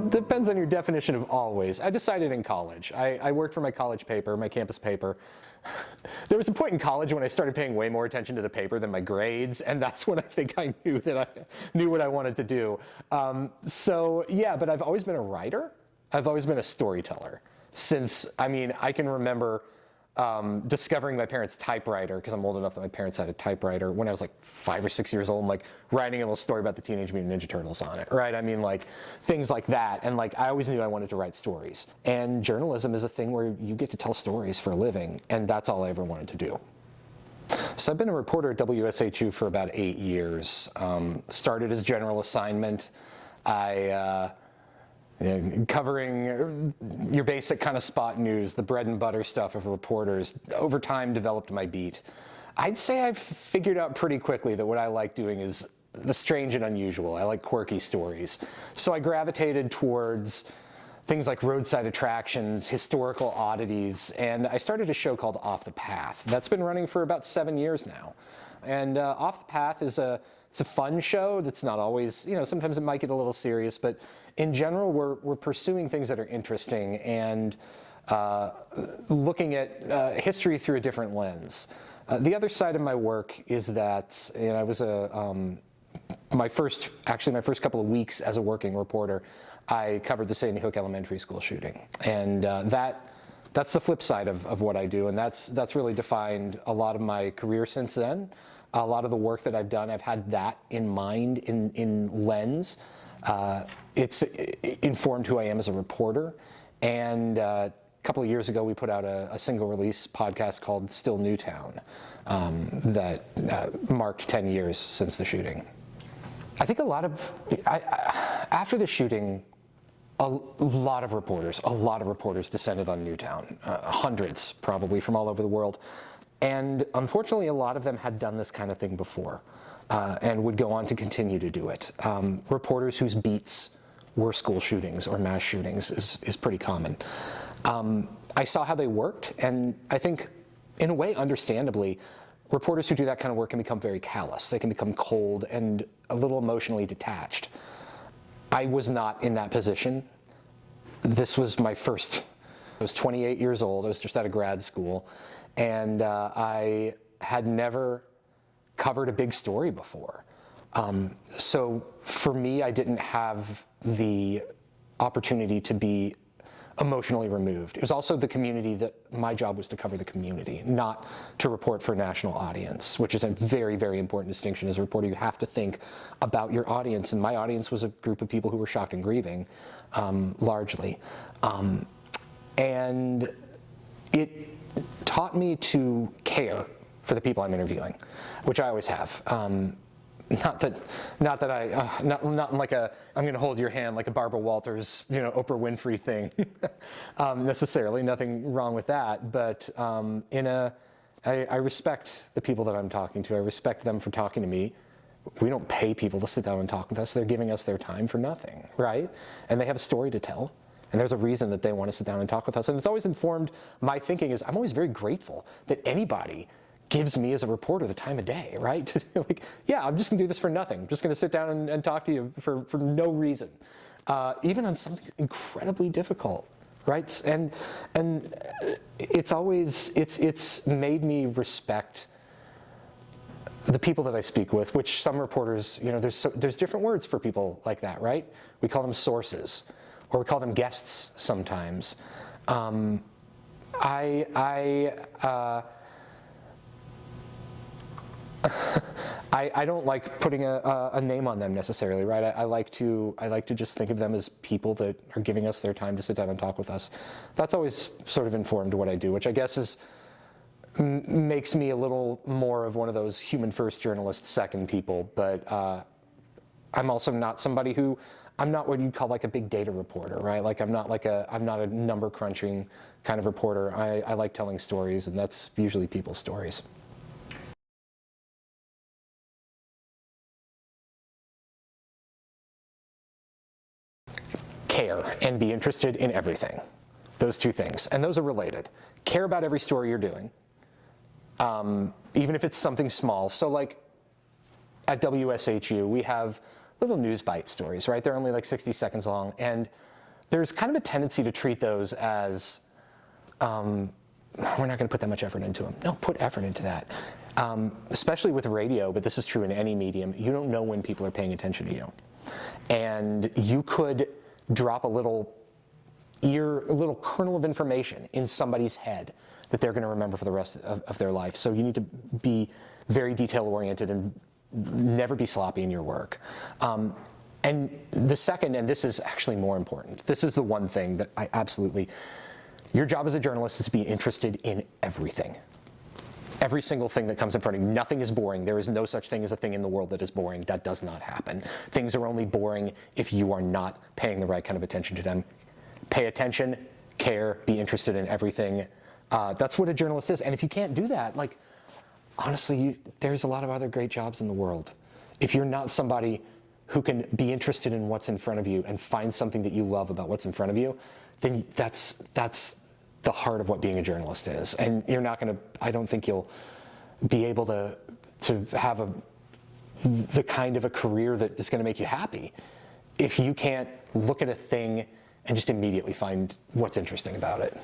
Depends on your definition of always. I decided in college. I worked for my college paper, my campus paper. There was a point in college when I started paying way more attention to the paper than my grades, and that's when I think I knew that I knew what I wanted to do. So yeah, but I've always been a writer. I've always been a storyteller. Since, I mean, I can remember discovering my parents' typewriter, because I'm old enough that my parents had a typewriter, when I was like 5 or 6 years old, and like writing a little story about the Teenage Mutant Ninja Turtles on it, right? I mean, like things like that. And like I always knew I wanted to write stories. And journalism is a thing where you get to tell stories for a living, and that's all I ever wanted to do. So I've been a reporter at WSHU for about 8 years. Started as general assignment. Covering your basic kind of spot news, the bread and butter stuff of reporters. Over time, developed my beat. I'd say I've figured out pretty quickly that what I like doing is the strange and unusual. I like quirky stories. So I gravitated towards things like roadside attractions, historical oddities, and I started a show called Off the Path. That's been running for about 7 years now. And Off the Path is it's a fun show that's not always, you know, sometimes it might get a little serious, but in general, we're pursuing things that are interesting and looking at history through a different lens. The other side of my work is that, you know, I was my first couple of weeks as a working reporter, I covered the Sandy Hook Elementary School shooting. And that's the flip side of what I do, and that's really defined a lot of my career since then. A lot of the work that I've done, I've had that in mind, in lens. It's informed who I am as a reporter. And a couple of years ago, we put out a single release podcast called Still Newtown that marked 10 years since the shooting. I think after the shooting, a lot of reporters descended on Newtown, hundreds probably from all over the world. And unfortunately, a lot of them had done this kind of thing before and would go on to continue to do it. Reporters whose beats were school shootings or mass shootings is pretty common. I saw how they worked, and I think, in a way, understandably, reporters who do that kind of work can become very callous. They can become cold and a little emotionally detached. I was not in that position. This was my first. I was 28 years old. I was just out of grad school. And I had never covered a big story before. So for me, I didn't have the opportunity to be emotionally removed. It was also the community that my job was to cover the community, not to report for a national audience, which is a very, very important distinction. As a reporter, you have to think about your audience. And my audience was a group of people who were shocked and grieving, largely. And it taught me to care for the people I'm interviewing, which I always have. Not in like a I'm going to hold your hand like a Barbara Walters, you know, Oprah Winfrey thing, necessarily. Nothing wrong with that, but I respect the people that I'm talking to. I respect them for talking to me. We don't pay people to sit down and talk with us. They're giving us their time for nothing, right? And they have a story to tell. And there's a reason that they want to sit down and talk with us. And it's always informed my thinking is I'm always very grateful that anybody gives me as a reporter the time of day, right? Like, yeah, I'm just gonna do this for nothing. I'm just gonna sit down and talk to you for no reason. Even on something incredibly difficult, right? And it's made me respect the people that I speak with, which some reporters, you know, there's different words for people like that, right? We call them sources, or we call them guests sometimes. I don't like putting a name on them necessarily, right? I like to just think of them as people that are giving us their time to sit down and talk with us. That's always sort of informed what I do, which I guess makes me a little more of one of those human first journalist second people. But I'm also not somebody who, I'm not what you'd call like a big data reporter, right? Like I'm not a number crunching kind of reporter. I like telling stories, and that's usually people's stories. Care and be interested in everything. Those two things, and those are related. Care about every story you're doing, even if it's something small. So like at WSHU, we have little news bite stories, right? They're only like 60 seconds long, and there's kind of a tendency to treat those as, we're not going to put that much effort into them. No, put effort into that. Especially with radio, but this is true in any medium, you don't know when people are paying attention to you. And you could drop a little kernel of information in somebody's head that they're going to remember for the rest of their life. So you need to be very detail-oriented and never be sloppy in your work. And the second, and this is actually more important, this is the one thing that I absolutely, your job as a journalist is to be interested in everything. Every single thing that comes in front of you. Nothing is boring. There is no such thing as a thing in the world that is boring. That does not happen. Things are only boring if you are not paying the right kind of attention to them. Pay attention, care, be interested in everything. That's what a journalist is. And if you can't do that, like, honestly, there's a lot of other great jobs in the world. If you're not somebody who can be interested in what's in front of you and find something that you love about what's in front of you, then that's the heart of what being a journalist is. And you're not going to, I don't think you'll be able to have the kind of a career that is going to make you happy if you can't look at a thing and just immediately find what's interesting about it.